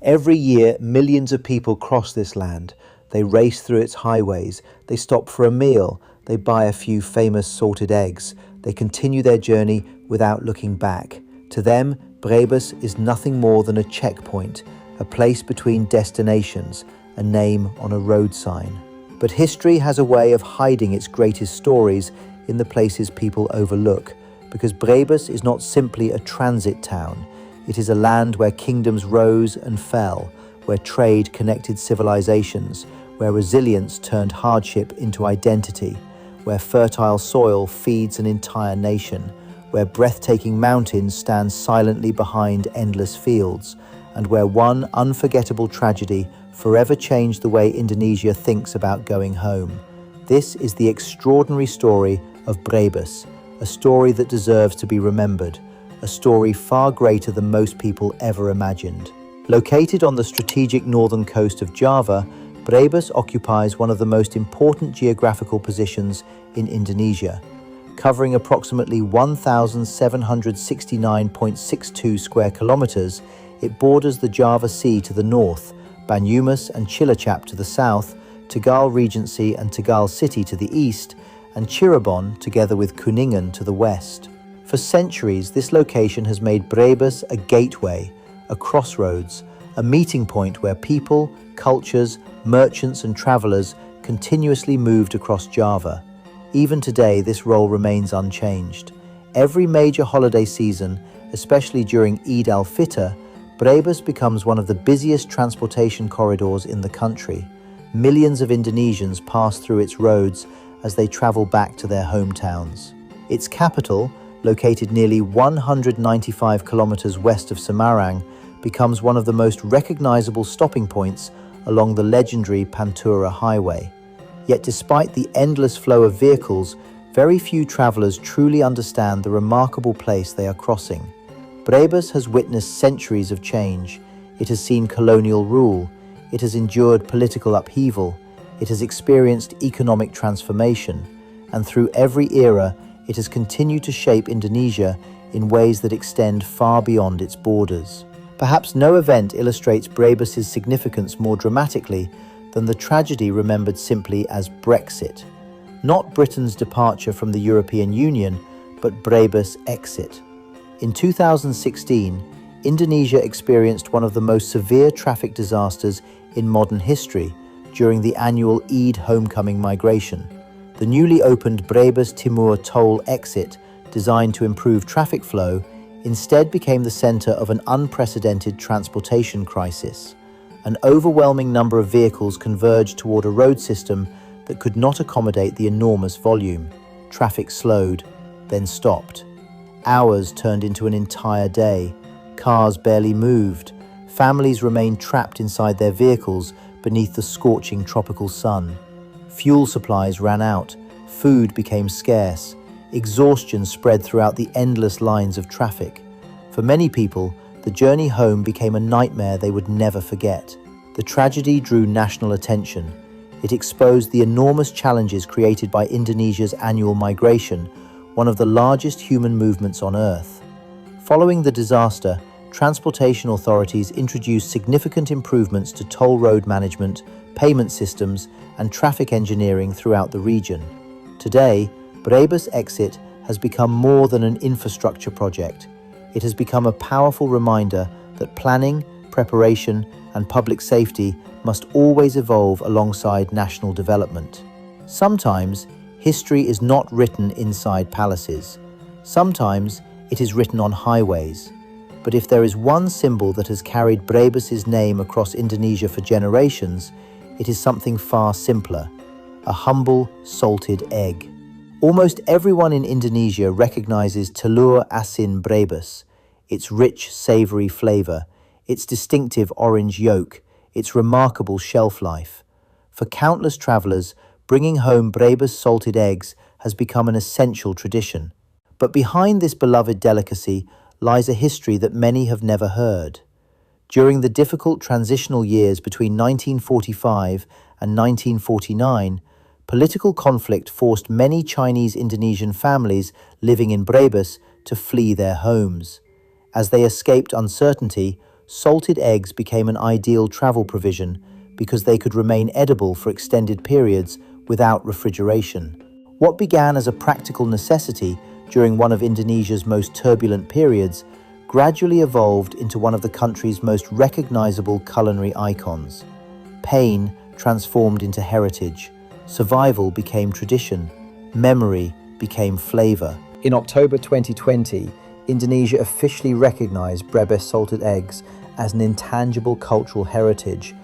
Every year, millions of people cross this land. They race through its highways. They stop for a meal. They buy a few famous salted eggs. They continue their journey without looking back. To them, Brebes is nothing more than a checkpoint, a place between destinations, a name on a road sign. But history has a way of hiding its greatest stories in the places people overlook, because Brebes is not simply a transit town. It is a land where kingdoms rose and fell, where trade connected civilizations, where resilience turned hardship into identity, where fertile soil feeds an entire nation, where breathtaking mountains stand silently behind endless fields, and where one unforgettable tragedy forever changed the way Indonesia thinks about going home. This is the extraordinary story of Brebes, a story that deserves to be remembered, a story far greater than most people ever imagined. Located on the strategic northern coast of Java, Brebes occupies one of the most important geographical positions in Indonesia. Covering approximately 1,769.62 square kilometers, it borders the Java Sea to the north, Banyumas and Cilacap to the south, Tegal Regency and Tegal City to the east, and Cirebon together with Kuningan to the west. For centuries, this location has made Brebes a gateway, a crossroads, a meeting point where people, cultures, merchants and travelers continuously moved across Java. Even today, this role remains unchanged. Every major holiday season, especially during Eid al-Fitr, Brebes becomes one of the busiest transportation corridors in the country. Millions of Indonesians pass through its roads as they travel back to their hometowns. Its capital, located nearly 195 kilometers west of Semarang, becomes one of the most recognizable stopping points along the legendary Pantura Highway. Yet despite the endless flow of vehicles, very few travelers truly understand the remarkable place they are crossing. Brebes has witnessed centuries of change. It has seen colonial rule. It has endured political upheaval. It has experienced economic transformation. And through every era, it has continued to shape Indonesia in ways that extend far beyond its borders. Perhaps no event illustrates Brebes' significance more dramatically than the tragedy remembered simply as Brexit. Not Britain's departure from the European Union, but Brebes' exit. In 2016, Indonesia experienced one of the most severe traffic disasters in modern history during the annual Eid homecoming migration. The newly opened Brebes Timur toll exit, designed to improve traffic flow, instead became the center of an unprecedented transportation crisis. An overwhelming number of vehicles converged toward a road system that could not accommodate the enormous volume. Traffic slowed, then stopped. Hours turned into an entire day. Cars barely moved. Families remained trapped inside their vehicles beneath the scorching tropical sun. Fuel supplies ran out, food became scarce, exhaustion spread throughout the endless lines of traffic. For many people, the journey home became a nightmare they would never forget. The tragedy drew national attention. It exposed the enormous challenges created by Indonesia's annual migration, one of the largest human movements on Earth. Following the disaster, transportation authorities introduced significant improvements to toll road management, payment systems, and traffic engineering throughout the region. Today, Brebes exit has become more than an infrastructure project. It has become a powerful reminder that planning, preparation, and public safety must always evolve alongside national development. Sometimes, history is not written inside palaces. Sometimes, it is written on highways. But if there is one symbol that has carried Brebes' name across Indonesia for generations, it is something far simpler: a humble, salted egg. Almost everyone in Indonesia recognizes telur asin Brebes, its rich, savory flavor, its distinctive orange yolk, its remarkable shelf life. For countless travelers, bringing home Brebes salted eggs has become an essential tradition. But behind this beloved delicacy lies a history that many have never heard. During the difficult transitional years between 1945 and 1949, political conflict forced many Chinese Indonesian families living in Brebes to flee their homes. As they escaped uncertainty, salted eggs became an ideal travel provision because they could remain edible for extended periods without refrigeration. What began as a practical necessity during one of Indonesia's most turbulent periods gradually evolved into one of the country's most recognizable culinary icons. Pain transformed into heritage, survival became tradition, memory became flavor. In October 2020, Indonesia officially recognized Brebes salted eggs as an intangible cultural heritage,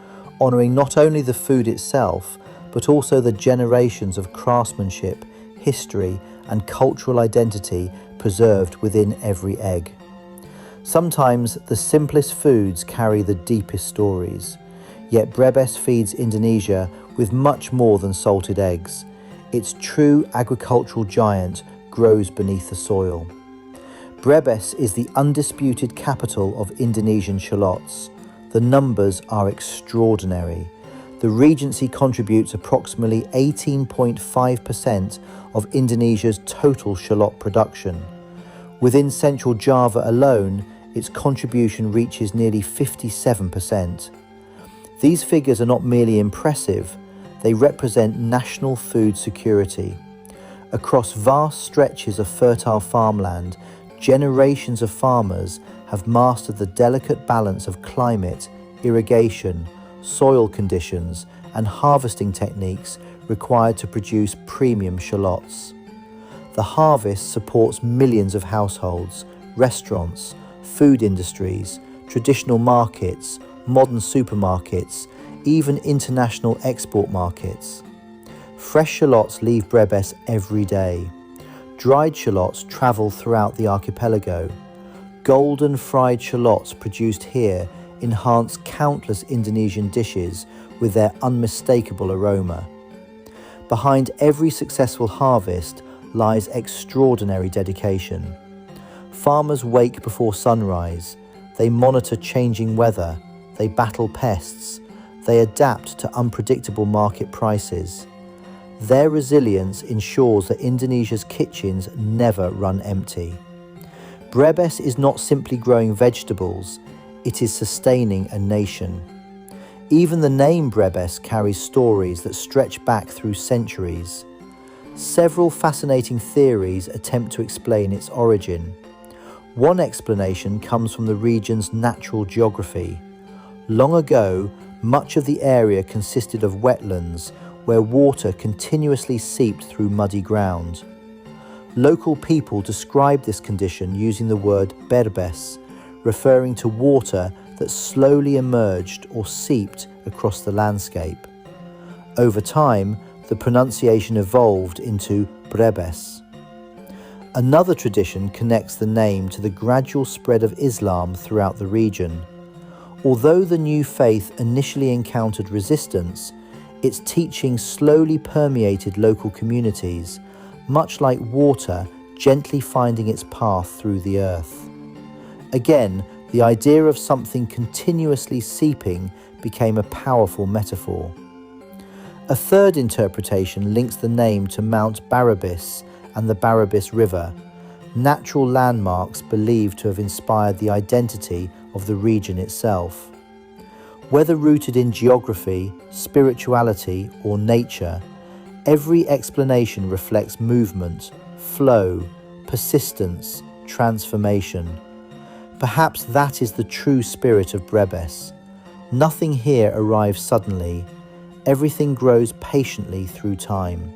honoring not only the food itself, but also the generations of craftsmanship, history, and cultural identity preserved within every egg. Sometimes the simplest foods carry the deepest stories, yet Brebes feeds Indonesia with much more than salted eggs. Its true agricultural giant grows beneath the soil. Brebes is the undisputed capital of Indonesian shallots. The numbers are extraordinary. The Regency contributes approximately 18.5% of Indonesia's total shallot production. Within Central Java alone, its contribution reaches nearly 57%. These figures are not merely impressive, they represent national food security. Across vast stretches of fertile farmland, generations of farmers have mastered the delicate balance of climate, irrigation, soil conditions, and harvesting techniques required to produce premium shallots. The harvest supports millions of households, restaurants, food industries, traditional markets, modern supermarkets, even international export markets. Fresh shallots leave Brebes every day. Dried shallots travel throughout the archipelago. Golden fried shallots produced here enhance countless Indonesian dishes with their unmistakable aroma. Behind every successful harvest lies extraordinary dedication. Farmers wake before sunrise, they monitor changing weather, they battle pests, they adapt to unpredictable market prices. Their resilience ensures that Indonesia's kitchens never run empty. Brebes is not simply growing vegetables, it is sustaining a nation. Even the name Brebes carries stories that stretch back through centuries. Several fascinating theories attempt to explain its origin. One explanation comes from the region's natural geography. Long ago, much of the area consisted of wetlands where water continuously seeped through muddy ground. Local people described this condition using the word Brebes, referring to water that slowly emerged or seeped across the landscape. Over time, the pronunciation evolved into Brebes. Another tradition connects the name to the gradual spread of Islam throughout the region. Although the new faith initially encountered resistance, its teachings slowly permeated local communities, much like water gently finding its path through the earth. Again, the idea of something continuously seeping became a powerful metaphor. A third interpretation links the name to Mount Brebes and the Brebes River, natural landmarks believed to have inspired the identity of the region itself. Whether rooted in geography, spirituality, or nature, every explanation reflects movement, flow, persistence, transformation. Perhaps that is the true spirit of Brebes. Nothing here arrives suddenly. Everything grows patiently through time.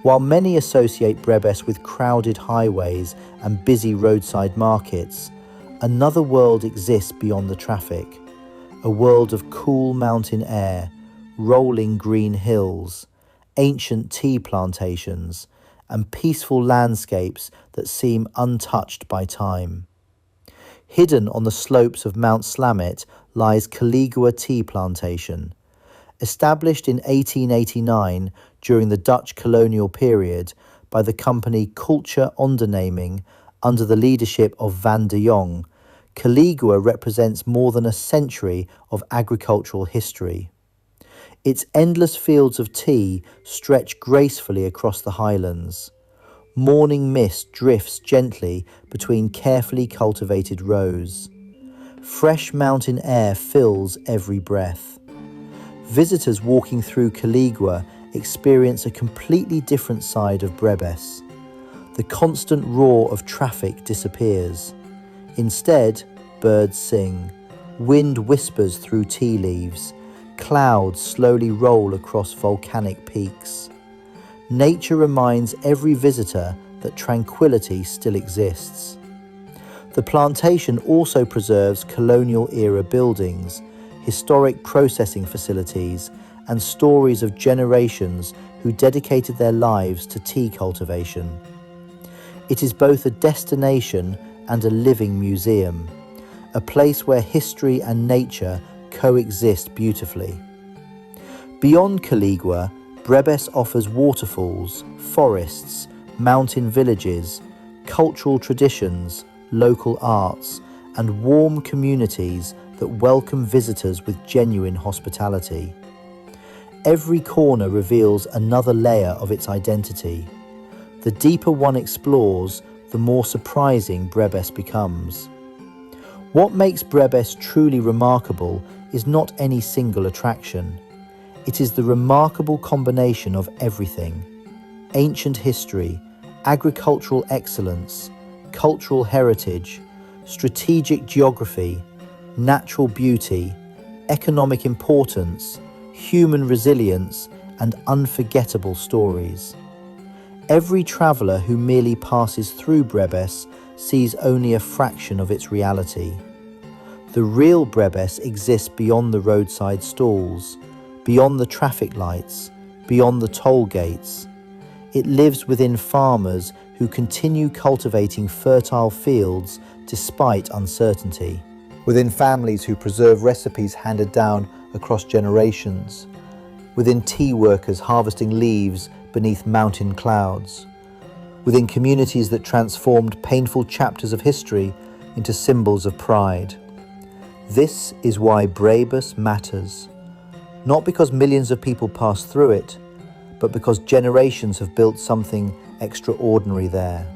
While many associate Brebes with crowded highways and busy roadside markets, another world exists beyond the traffic. A world of cool mountain air, rolling green hills, ancient tea plantations, and peaceful landscapes that seem untouched by time. Hidden on the slopes of Mount Slamet lies Kaligua Tea Plantation. Established in 1889 during the Dutch colonial period by the company Culture Onderneming under the leadership of Van de Jong, Kaligua represents more than a century of agricultural history. Its endless fields of tea stretch gracefully across the highlands. Morning mist drifts gently between carefully cultivated rows. Fresh mountain air fills every breath. Visitors walking through Kaligua experience a completely different side of Brebes. The constant roar of traffic disappears. Instead, birds sing, wind whispers through tea leaves, clouds slowly roll across volcanic peaks. Nature reminds every visitor that tranquility still exists. The plantation also preserves colonial-era buildings, historic processing facilities, and stories of generations who dedicated their lives to tea cultivation. It is both a destination and a living museum, a place where history and nature coexist beautifully. Beyond Kaligua, Brebes offers waterfalls, forests, mountain villages, cultural traditions, local arts, and warm communities that welcome visitors with genuine hospitality. Every corner reveals another layer of its identity. The deeper one explores, the more surprising Brebes becomes. What makes Brebes truly remarkable is not any single attraction. It is the remarkable combination of everything: ancient history, agricultural excellence, cultural heritage, strategic geography, natural beauty, economic importance, human resilience, and unforgettable stories. Every traveller who merely passes through Brebes sees only a fraction of its reality. The real Brebes exists beyond the roadside stalls, beyond the traffic lights, beyond the toll gates. It lives within farmers who continue cultivating fertile fields despite uncertainty, within families who preserve recipes handed down across generations, within tea workers harvesting leaves beneath mountain clouds, within communities that transformed painful chapters of history into symbols of pride. This is why Brebes matters, not because millions of people pass through it, but because generations have built something extraordinary there.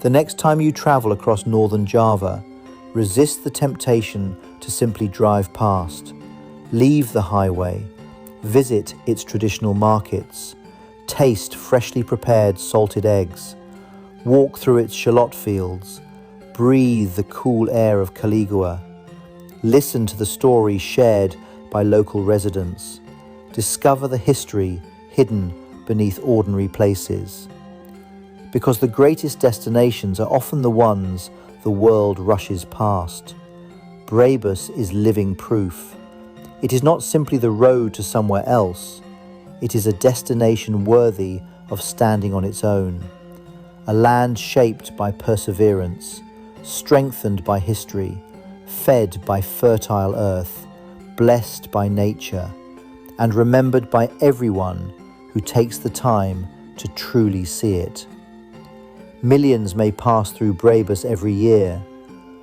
The next time you travel across northern Java, resist the temptation to simply drive past. Leave the highway, visit its traditional markets, taste freshly prepared salted eggs, walk through its shallot fields, breathe the cool air of Kaligua, listen to the stories shared by local residents, discover the history hidden beneath ordinary places. Because the greatest destinations are often the ones the world rushes past. Brebes is living proof. It is not simply the road to somewhere else. It is a destination worthy of standing on its own. A land shaped by perseverance, strengthened by history, fed by fertile earth, blessed by nature, and remembered by everyone who takes the time to truly see it. Millions may pass through Brebes every year,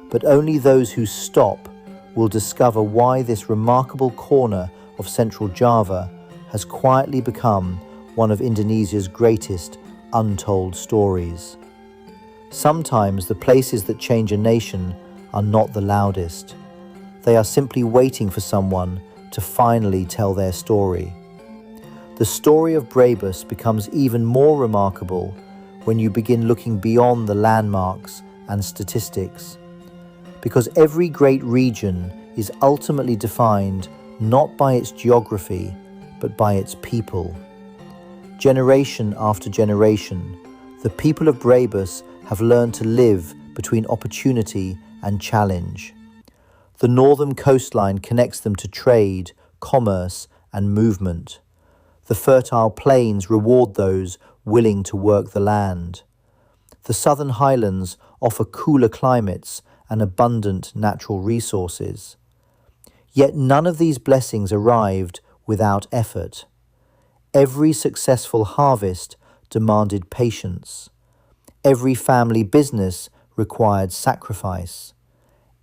but only those who stop will discover why this remarkable corner of Central Java has quietly become one of Indonesia's greatest untold stories. Sometimes the places that change a nation are not the loudest. They are simply waiting for someone to finally tell their story. The story of Brebes becomes even more remarkable when you begin looking beyond the landmarks and statistics. Because every great region is ultimately defined not by its geography, but by its people. Generation after generation, the people of Brebes have learned to live between opportunity and challenge. The northern coastline connects them to trade, commerce, and movement. The fertile plains reward those willing to work the land. The southern highlands offer cooler climates and abundant natural resources. Yet none of these blessings arrived without effort. Every successful harvest demanded patience. Every family business required sacrifice.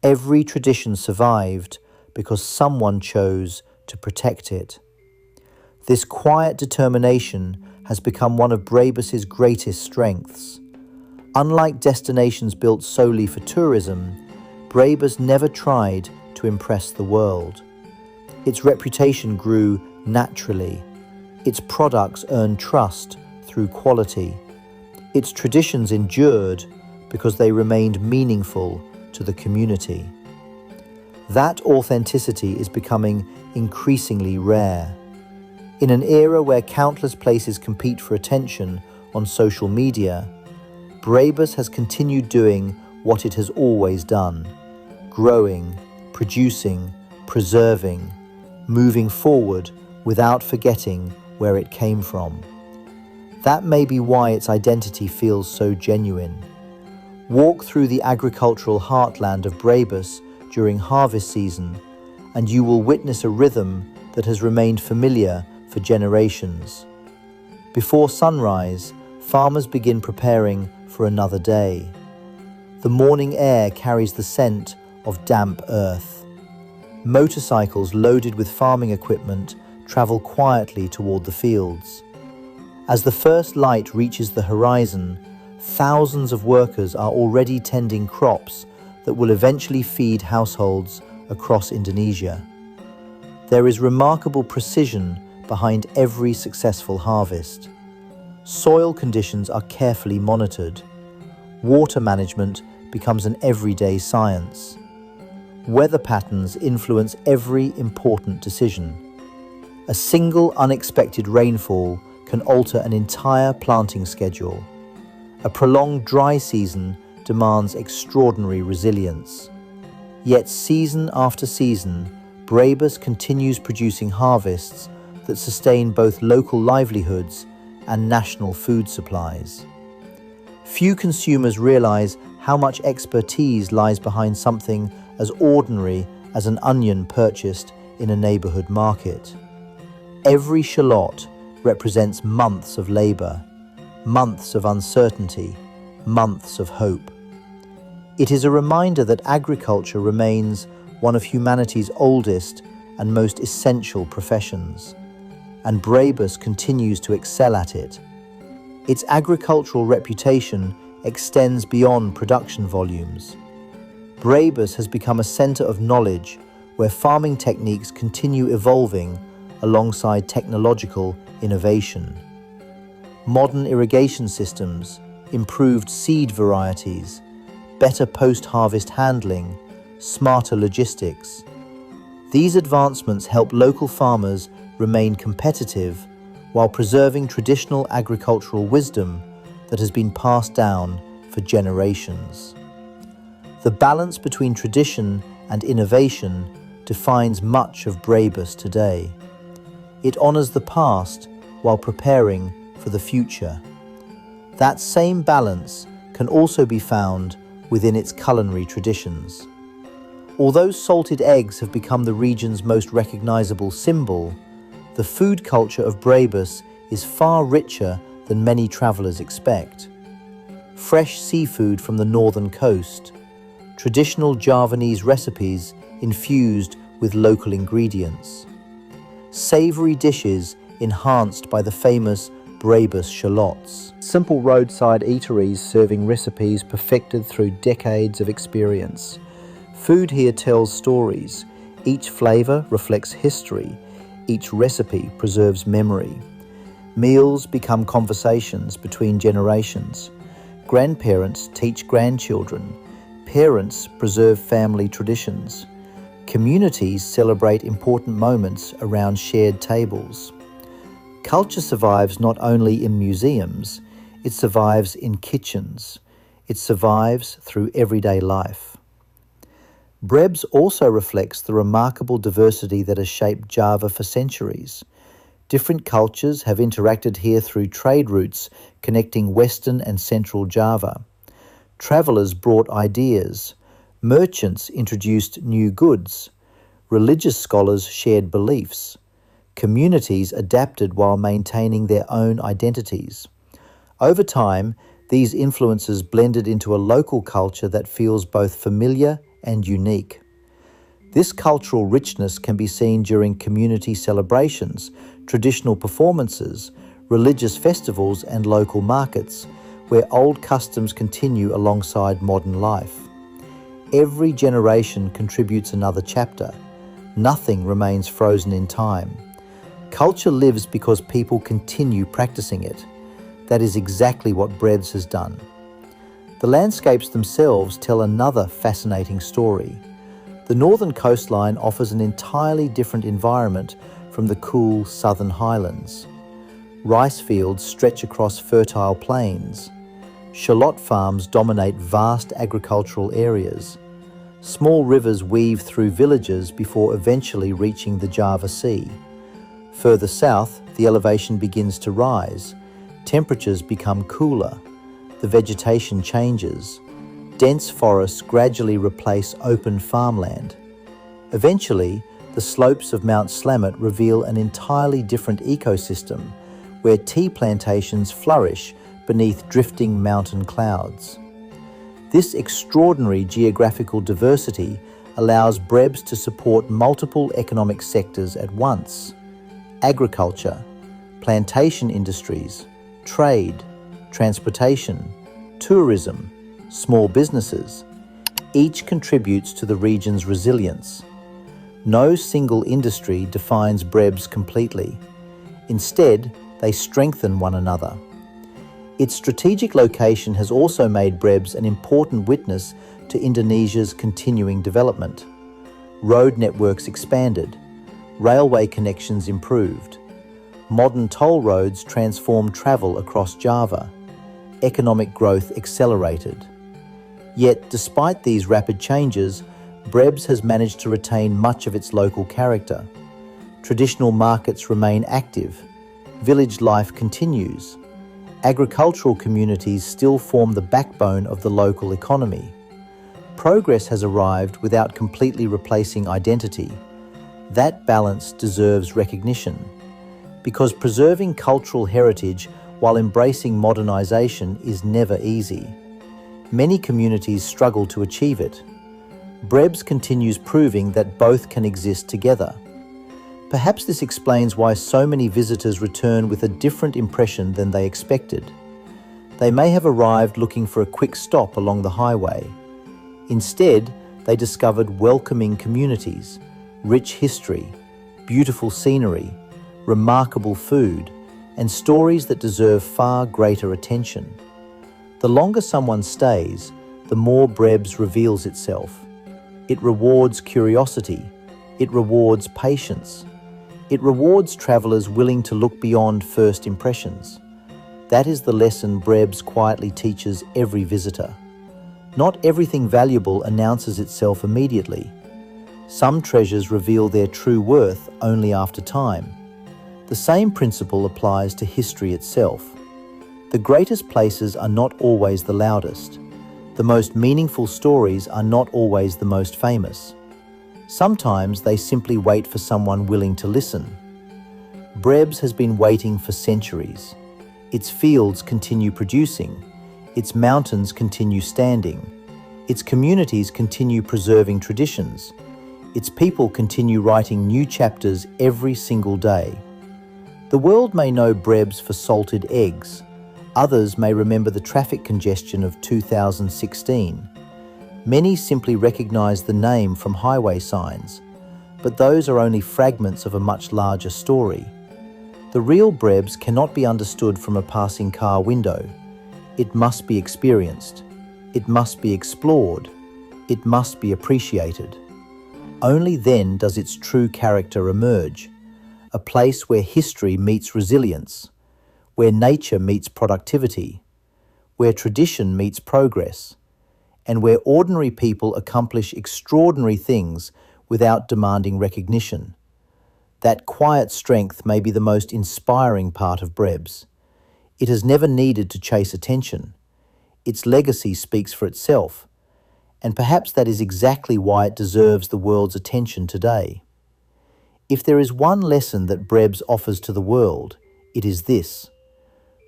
Every tradition survived because someone chose to protect it. This quiet determination has become one of Brebes' greatest strengths. Unlike destinations built solely for tourism, Brebes never tried to impress the world. Its reputation grew naturally. Its products earned trust through quality. Its traditions endured because they remained meaningful to the community. That authenticity is becoming increasingly rare. In an era where countless places compete for attention on social media, Brebes has continued doing what it has always done: growing, producing, preserving, moving forward without forgetting where it came from. That may be why its identity feels so genuine. Walk through the agricultural heartland of Brebes during harvest season, and you will witness a rhythm that has remained familiar for generations. Before sunrise, farmers begin preparing for another day. The morning air carries the scent of damp earth. Motorcycles loaded with farming equipment travel quietly toward the fields. As the first light reaches the horizon, thousands of workers are already tending crops that will eventually feed households across Indonesia. There is remarkable precision behind every successful harvest. Soil conditions are carefully monitored. Water management becomes an everyday science. Weather patterns influence every important decision. A single unexpected rainfall can alter an entire planting schedule. A prolonged dry season demands extraordinary resilience. Yet season after season, Brebes continues producing harvests that sustain both local livelihoods and national food supplies. Few consumers realize how much expertise lies behind something as ordinary as an onion purchased in a neighborhood market. Every shallot represents months of labor, months of uncertainty, months of hope. It is a reminder that agriculture remains one of humanity's oldest and most essential professions, and Brebes continues to excel at it. Its agricultural reputation extends beyond production volumes. Brebes has become a center of knowledge where farming techniques continue evolving alongside technological innovation. Modern irrigation systems, improved seed varieties, better post-harvest handling, smarter logistics. These advancements help local farmers remain competitive while preserving traditional agricultural wisdom that has been passed down for generations. The balance between tradition and innovation defines much of Brebes today. It honors the past while preparing for the future. That same balance can also be found within its culinary traditions. Although salted eggs have become the region's most recognizable symbol, the food culture of Brebes is far richer than many travelers expect. Fresh seafood from the northern coast, traditional Javanese recipes infused with local ingredients, savory dishes enhanced by the famous Brebes shallots, simple roadside eateries serving recipes perfected through decades of experience. Food here tells stories. Each flavor reflects history. Each recipe preserves memory. Meals become conversations between generations. Grandparents teach grandchildren. Parents preserve family traditions. Communities celebrate important moments around shared tables. Culture survives not only in museums, it survives in kitchens. It survives through everyday life. Brebes also reflects the remarkable diversity that has shaped Java for centuries. Different cultures have interacted here through trade routes connecting Western and Central Java. Travelers brought ideas. Merchants introduced new goods. Religious scholars shared beliefs. Communities adapted while maintaining their own identities. Over time, these influences blended into a local culture that feels both familiar and unique. This cultural richness can be seen during community celebrations, traditional performances, religious festivals, and local markets, where old customs continue alongside modern life. Every generation contributes another chapter. Nothing remains frozen in time. Culture lives because people continue practicing it. That is exactly what Brebes has done. The landscapes themselves tell another fascinating story. The northern coastline offers an entirely different environment from the cool southern highlands. Rice fields stretch across fertile plains. Shallot farms dominate vast agricultural areas. Small rivers weave through villages before eventually reaching the Java Sea. Further south, the elevation begins to rise. Temperatures become cooler. The vegetation changes. Dense forests gradually replace open farmland. Eventually, the slopes of Mount Slamet reveal an entirely different ecosystem, where tea plantations flourish beneath drifting mountain clouds. This extraordinary geographical diversity allows Brebes to support multiple economic sectors at once: agriculture, plantation industries, trade, transportation, tourism, small businesses. Each contributes to the region's resilience. No single industry defines Brebes completely. Instead, they strengthen one another. Its strategic location has also made Brebes an important witness to Indonesia's continuing development. Road networks expanded, railway connections improved, modern toll roads transformed travel across Java, economic growth accelerated. Yet, despite these rapid changes, Brebes has managed to retain much of its local character. Traditional markets remain active, village life continues, agricultural communities still form the backbone of the local economy. Progress has arrived without completely replacing identity. That balance deserves recognition, because preserving cultural heritage while embracing modernization is never easy. Many communities struggle to achieve it. Brebes continues proving that both can exist together. Perhaps this explains why so many visitors return with a different impression than they expected. They may have arrived looking for a quick stop along the highway. Instead, they discovered welcoming communities, rich history, beautiful scenery, remarkable food, and stories that deserve far greater attention. The longer someone stays, the more Brebes reveals itself. It rewards curiosity. It rewards patience. It rewards travellers willing to look beyond first impressions. That is the lesson Brebes quietly teaches every visitor. Not everything valuable announces itself immediately. Some treasures reveal their true worth only after time. The same principle applies to history itself. The greatest places are not always the loudest. The most meaningful stories are not always the most famous. Sometimes they simply wait for someone willing to listen. Brebes has been waiting for centuries. Its fields continue producing. Its mountains continue standing. Its communities continue preserving traditions. Its people continue writing new chapters every single day. The world may know Brebes for salted eggs. Others may remember the traffic congestion of 2016. Many simply recognise the name from highway signs, but those are only fragments of a much larger story. The real Brebes cannot be understood from a passing car window. It must be experienced. It must be explored. It must be appreciated. Only then does its true character emerge. A place where history meets resilience, where nature meets productivity, where tradition meets progress, and where ordinary people accomplish extraordinary things without demanding recognition. That quiet strength may be the most inspiring part of Brebes. It has never needed to chase attention. Its legacy speaks for itself, and perhaps that is exactly why it deserves the world's attention today. If there is one lesson that Brebes offers to the world, it is this: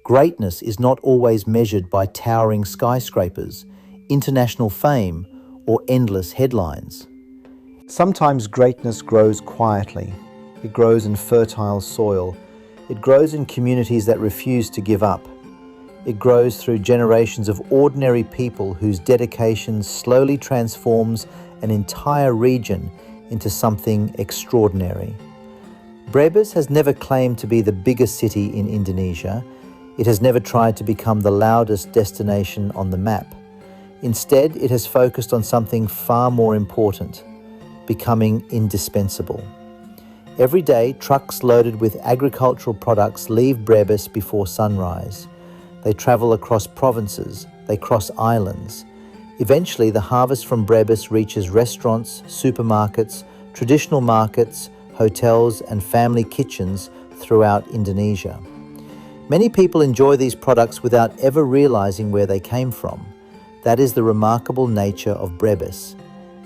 greatness is not always measured by towering skyscrapers, international fame, or endless headlines. Sometimes greatness grows quietly. It grows in fertile soil. It grows in communities that refuse to give up. It grows through generations of ordinary people whose dedication slowly transforms an entire region into something extraordinary. Brebes has never claimed to be the biggest city in Indonesia. It has never tried to become the loudest destination on the map. Instead, it has focused on something far more important: becoming indispensable. Every day, trucks loaded with agricultural products leave Brebes before sunrise. They travel across provinces, they cross islands. Eventually, the harvest from Brebes reaches restaurants, supermarkets, traditional markets, hotels, and family kitchens throughout Indonesia. Many people enjoy these products without ever realizing where they came from. That is the remarkable nature of Brebes.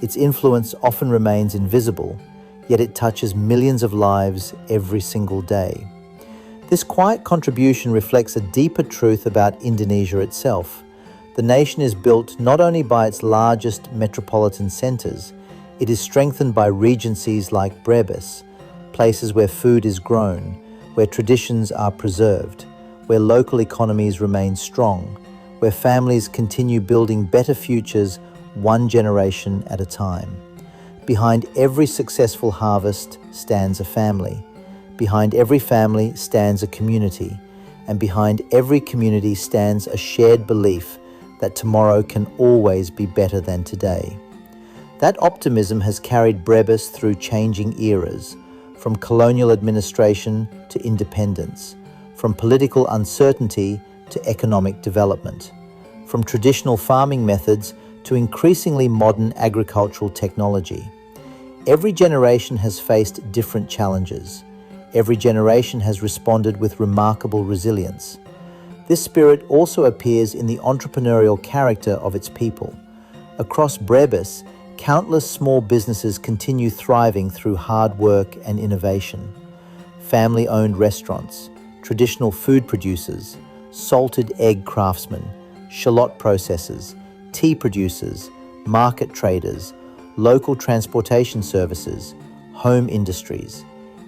Its influence often remains invisible, yet it touches millions of lives every single day. This quiet contribution reflects a deeper truth about Indonesia itself. The nation is built not only by its largest metropolitan centers, it is strengthened by regencies like Brebes, places where food is grown, where traditions are preserved, where local economies remain strong, where families continue building better futures one generation at a time. Behind every successful harvest stands a family. Behind every family stands a community. And behind every community stands a shared belief that tomorrow can always be better than today. That optimism has carried Brebes through changing eras, from colonial administration to independence, from political uncertainty to economic development, from traditional farming methods to increasingly modern agricultural technology. Every generation has faced different challenges. Every generation has responded with remarkable resilience. This spirit also appears in the entrepreneurial character of its people. Across Brebes, countless small businesses continue thriving through hard work and innovation. Family-owned restaurants, traditional food producers, salted egg craftsmen, shallot processors, tea producers, market traders, local transportation services, home industries.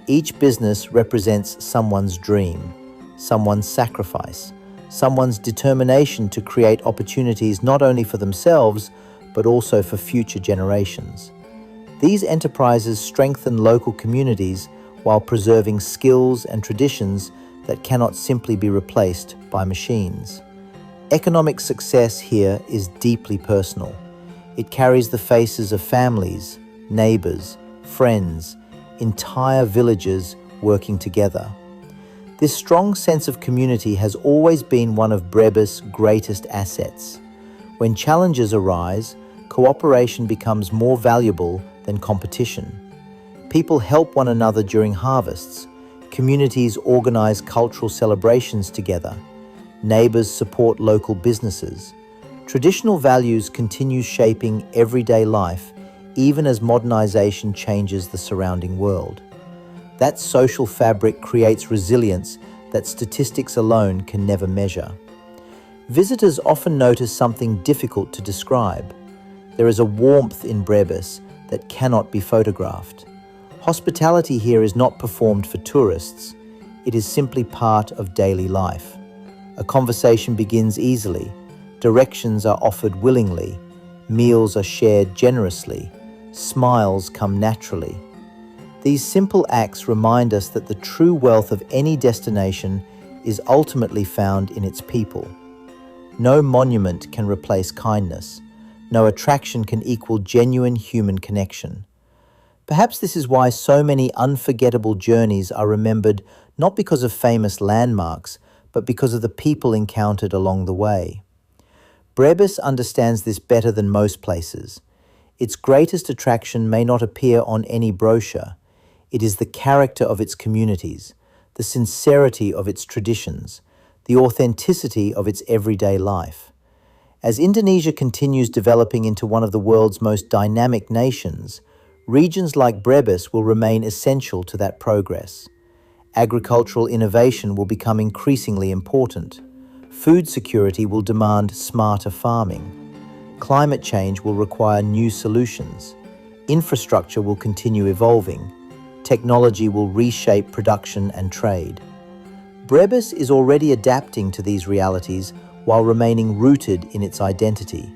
Each business represents someone's dream, someone's sacrifice, someone's determination to create opportunities not only for themselves, but also for future generations. These enterprises strengthen local communities while preserving skills and traditions that cannot simply be replaced by machines. Economic success here is deeply personal. It carries the faces of families, neighbors, friends, entire villages working together. This strong sense of community has always been one of Brebes' greatest assets. When challenges arise, cooperation becomes more valuable than competition. People help one another during harvests. Communities organize cultural celebrations together. Neighbors support local businesses. Traditional values continue shaping everyday life, even as modernization changes the surrounding world. That social fabric creates resilience that statistics alone can never measure. Visitors often notice something difficult to describe. There is a warmth in Brebes that cannot be photographed. Hospitality here is not performed for tourists. It is simply part of daily life. A conversation begins easily. Directions are offered willingly. Meals are shared generously. Smiles come naturally. These simple acts remind us that the true wealth of any destination is ultimately found in its people. No monument can replace kindness. No attraction can equal genuine human connection. Perhaps this is why so many unforgettable journeys are remembered not because of famous landmarks, but because of the people encountered along the way. Brebes understands this better than most places. Its greatest attraction may not appear on any brochure. It is the character of its communities, the sincerity of its traditions, the authenticity of its everyday life. As Indonesia continues developing into one of the world's most dynamic nations, regions like Brebes will remain essential to that progress. Agricultural innovation will become increasingly important. Food security will demand smarter farming. Climate change will require new solutions. Infrastructure will continue evolving. Technology will reshape production and trade. Brebes is already adapting to these realities while remaining rooted in its identity.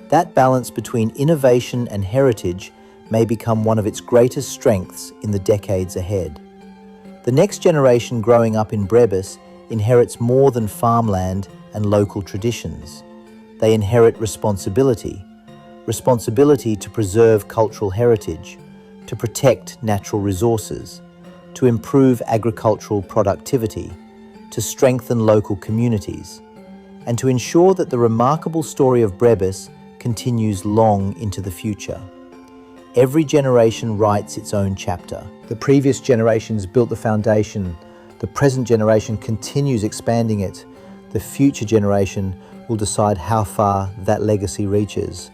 That balance between innovation and heritage may become one of its greatest strengths in the decades ahead. The next generation growing up in Brebes inherits more than farmland and local traditions. They inherit responsibility to preserve cultural heritage, to protect natural resources, to improve agricultural productivity, to strengthen local communities, and to ensure that the remarkable story of Brebes continues long into the future. Every generation writes its own chapter. The previous generations built the foundation. The present generation continues expanding it. The future generation will decide how far that legacy reaches.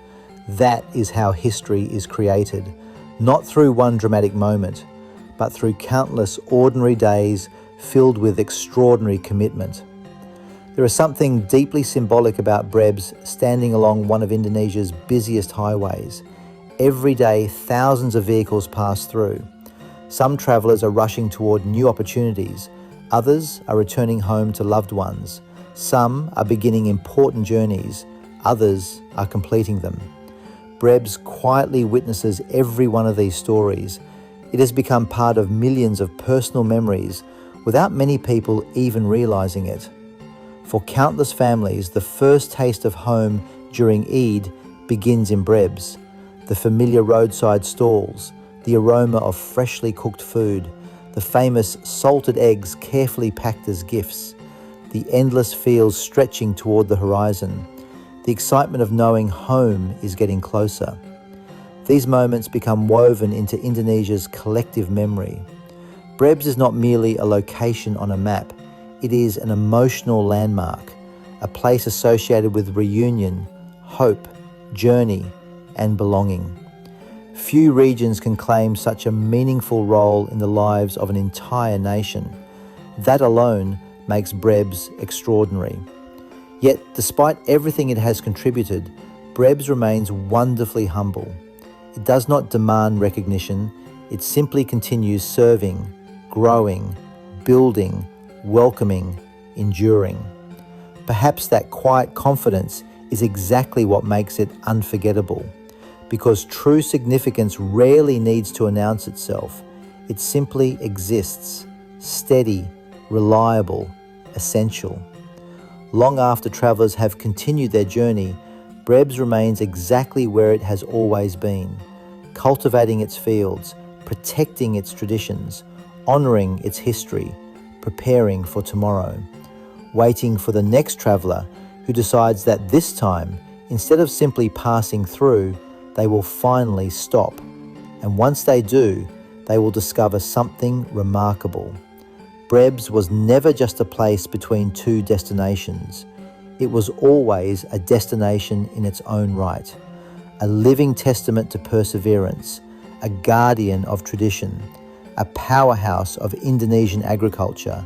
That is how history is created, not through one dramatic moment, but through countless ordinary days filled with extraordinary commitment. There is something deeply symbolic about Brebes standing along one of Indonesia's busiest highways. Every day, thousands of vehicles pass through. Some travellers are rushing toward new opportunities. Others are returning home to loved ones. Some are beginning important journeys. Others are completing them. Brebes quietly witnesses every one of these stories. It has become part of millions of personal memories without many people even realising it. For countless families, the first taste of home during Eid begins in Brebes. The familiar roadside stalls, the aroma of freshly cooked food, the famous salted eggs carefully packed as gifts, the endless fields stretching toward the horizon, the excitement of knowing home is getting closer. These moments become woven into Indonesia's collective memory. Brebes is not merely a location on a map. It is an emotional landmark, a place associated with reunion, hope, journey, and belonging. Few regions can claim such a meaningful role in the lives of an entire nation. That alone makes Brebes extraordinary. Yet, despite everything it has contributed, Brebes remains wonderfully humble. It does not demand recognition. It simply continues serving, growing, building, welcoming, enduring. Perhaps that quiet confidence is exactly what makes it unforgettable, because true significance rarely needs to announce itself. It simply exists, steady, reliable, essential. Long after travellers have continued their journey, Brebes remains exactly where it has always been, cultivating its fields, protecting its traditions, honouring its history, preparing for tomorrow, waiting for the next traveller who decides that this time, instead of simply passing through, they will finally stop. And once they do, they will discover something remarkable. Brebes was never just a place between two destinations. It was always a destination in its own right, a living testament to perseverance, a guardian of tradition, a powerhouse of Indonesian agriculture,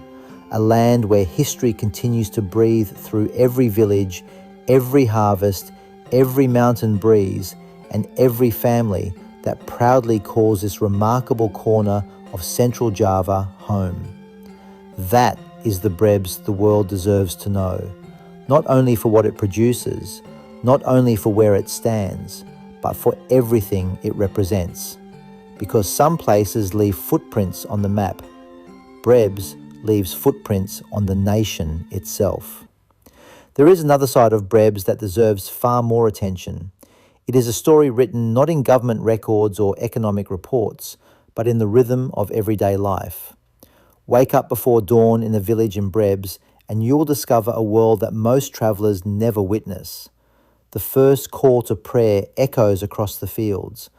a land where history continues to breathe through every village, every harvest, every mountain breeze, and every family that proudly calls this remarkable corner of Central Java home. That is the Brebes the world deserves to know, not only for what it produces, not only for where it stands, but for everything it represents. Because some places leave footprints on the map, Brebes leaves footprints on the nation itself. There is another side of Brebes that deserves far more attention. It is a story written not in government records or economic reports, but in the rhythm of everyday life. Wake up before dawn in a village in Brebes and you'll discover a world that most travellers never witness. The first call to prayer echoes across the fields.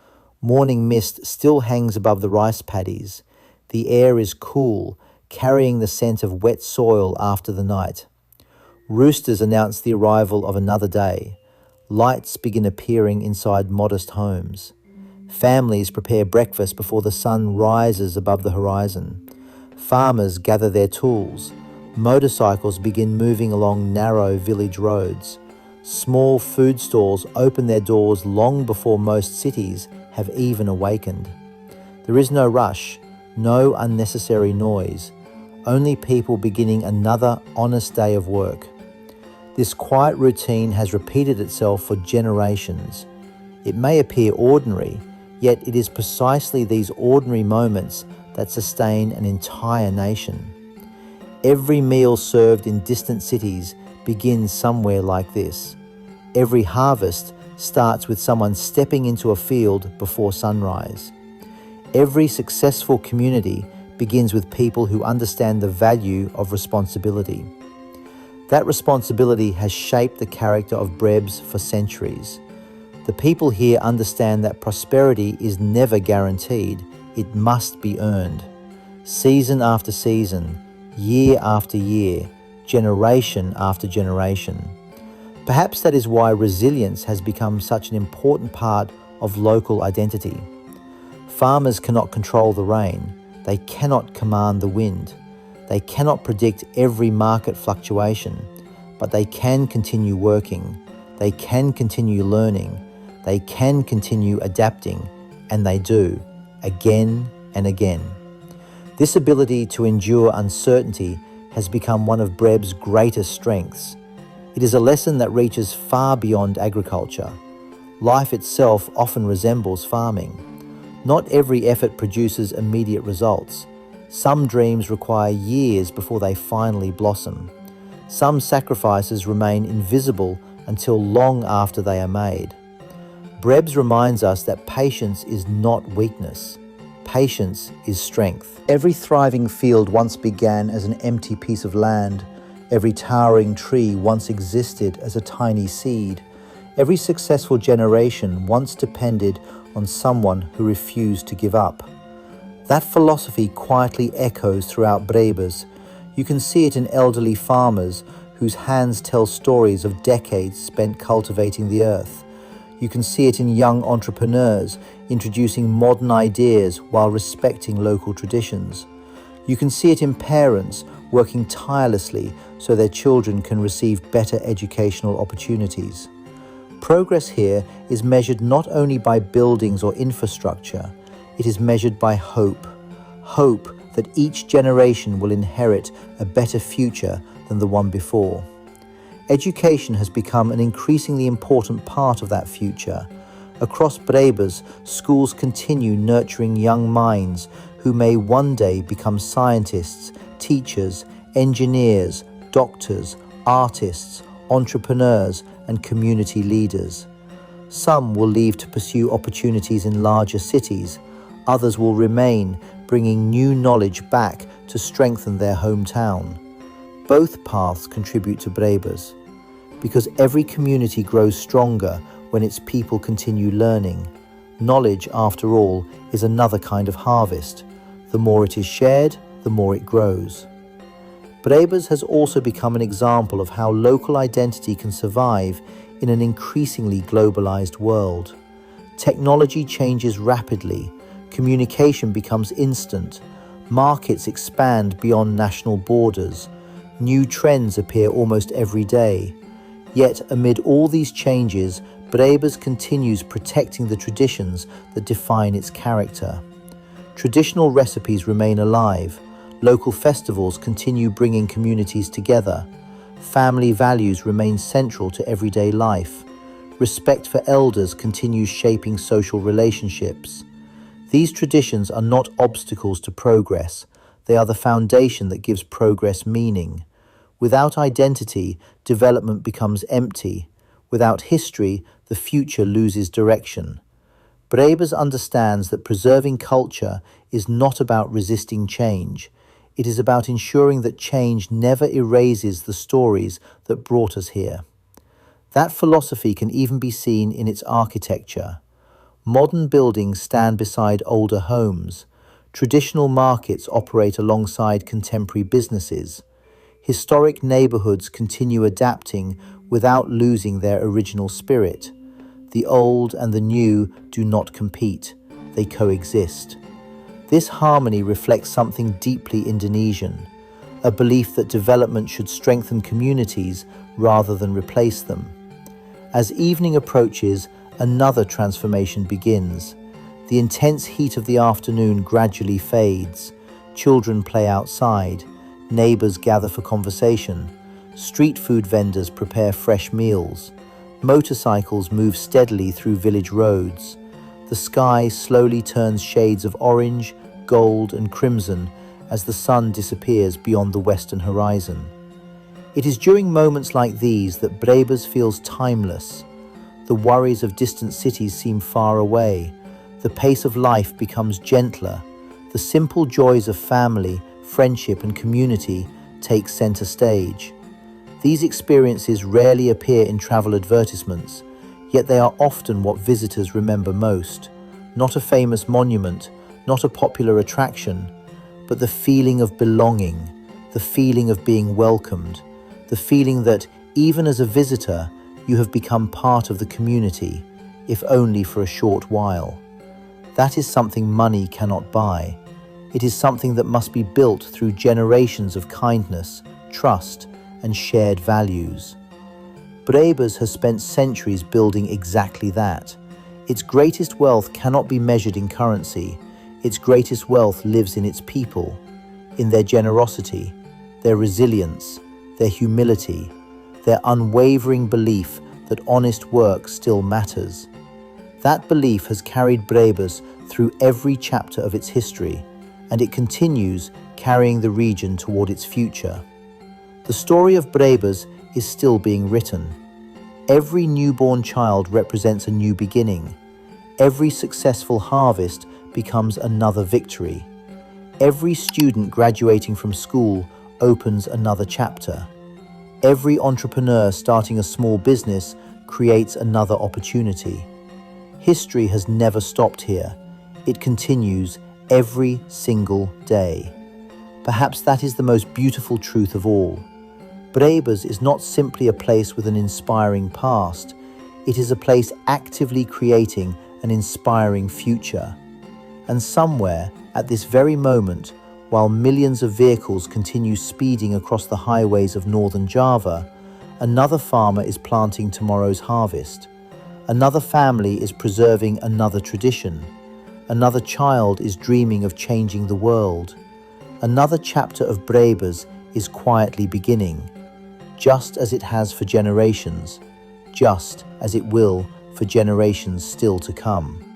Morning mist still hangs above the rice paddies. The air is cool, carrying the scent of wet soil after the night. Roosters announce the arrival of another day. Lights begin appearing inside modest homes. Families prepare breakfast before the sun rises above the horizon. Farmers gather their tools. Motorcycles begin moving along narrow village roads. Small food stalls open their doors long before most cities have even awakened. There is no rush, no unnecessary noise, only people beginning another honest day of work. This quiet routine has repeated itself for generations. It may appear ordinary, yet it is precisely these ordinary moments that sustain an entire nation. Every meal served in distant cities begins somewhere like this. Every harvest starts with someone stepping into a field before sunrise. Every successful community begins with people who understand the value of responsibility. That responsibility has shaped the character of Brebes for centuries. The people here understand that prosperity is never guaranteed, it must be earned. Season after season, year after year, generation after generation. Perhaps that is why resilience has become such an important part of local identity. Farmers cannot control the rain, they cannot command the wind, they cannot predict every market fluctuation, but they can continue working, they can continue learning, they can continue adapting, and they do, again and again. This ability to endure uncertainty has become one of Brebes' greatest strengths. It is a lesson that reaches far beyond agriculture. Life itself often resembles farming. Not every effort produces immediate results. Some dreams require years before they finally blossom. Some sacrifices remain invisible until long after they are made. Brebes reminds us that patience is not weakness. Patience is strength. Every thriving field once began as an empty piece of land. Every towering tree once existed as a tiny seed. Every successful generation once depended on someone who refused to give up. That philosophy quietly echoes throughout Brebes. You can see it in elderly farmers whose hands tell stories of decades spent cultivating the earth. You can see it in young entrepreneurs introducing modern ideas while respecting local traditions. You can see it in parents working tirelessly so their children can receive better educational opportunities. Progress here is measured not only by buildings or infrastructure, it is measured by hope. Hope that each generation will inherit a better future than the one before. Education has become an increasingly important part of that future. Across Brebes, schools continue nurturing young minds who may one day become scientists, teachers, engineers, doctors, artists, entrepreneurs, and community leaders. Some will leave to pursue opportunities in larger cities. Others will remain, bringing new knowledge back to strengthen their hometown. Both paths contribute to Brebes, because every community grows stronger when its people continue learning. Knowledge, after all, is another kind of harvest. The more it is shared, the more it grows. Brebes has also become an example of how local identity can survive in an increasingly globalized world. Technology changes rapidly, communication becomes instant, markets expand beyond national borders, new trends appear almost every day. Yet amid all these changes, Brebes continues protecting the traditions that define its character. Traditional recipes remain alive, local festivals continue bringing communities together, family values remain central to everyday life, respect for elders continues shaping social relationships. These traditions are not obstacles to progress, they are the foundation that gives progress meaning. Without identity, development becomes empty. Without history, the future loses direction. Brebes understands that preserving culture is not about resisting change. It is about ensuring that change never erases the stories that brought us here. That philosophy can even be seen in its architecture. Modern buildings stand beside older homes. Traditional markets operate alongside contemporary businesses. Historic neighborhoods continue adapting without losing their original spirit. The old and the new do not compete, they coexist. This harmony reflects something deeply Indonesian, a belief that development should strengthen communities rather than replace them. As evening approaches, another transformation begins. The intense heat of the afternoon gradually fades. Children play outside. neighbors gather for conversation, street food vendors prepare fresh meals, motorcycles move steadily through village roads, the sky slowly turns shades of orange, gold, and crimson as the sun disappears beyond the western horizon. It is during moments like these that Brebes feels timeless. The worries of distant cities seem far away. The pace of life becomes gentler. The simple joys of family, friendship, and community take center stage. These experiences rarely appear in travel advertisements, yet they are often what visitors remember most. Not a famous monument, not a popular attraction, but the feeling of belonging, the feeling of being welcomed, the feeling that, even as a visitor, you have become part of the community, if only for a short while. That is something money cannot buy. It is something that must be built through generations of kindness, trust, and shared values. Brebes has spent centuries building exactly that. Its greatest wealth cannot be measured in currency. Its greatest wealth lives in its people, in their generosity, their resilience, their humility, their unwavering belief that honest work still matters. That belief has carried Brebes through every chapter of its history, and it continues carrying the region toward its future. The story of Brebes is still being written. Every newborn child represents a new beginning. Every successful harvest becomes another victory. Every student graduating from school opens another chapter. Every entrepreneur starting a small business creates another opportunity. History has never stopped here. It continues every single day. Perhaps that is the most beautiful truth of all. Brebes is not simply a place with an inspiring past. It is a place actively creating an inspiring future. And somewhere, at this very moment, while millions of vehicles continue speeding across the highways of northern Java, another farmer is planting tomorrow's harvest. Another family is preserving another tradition. Another child is dreaming of changing the world. Another chapter of Brebes is quietly beginning, just as it has for generations, just as it will for generations still to come.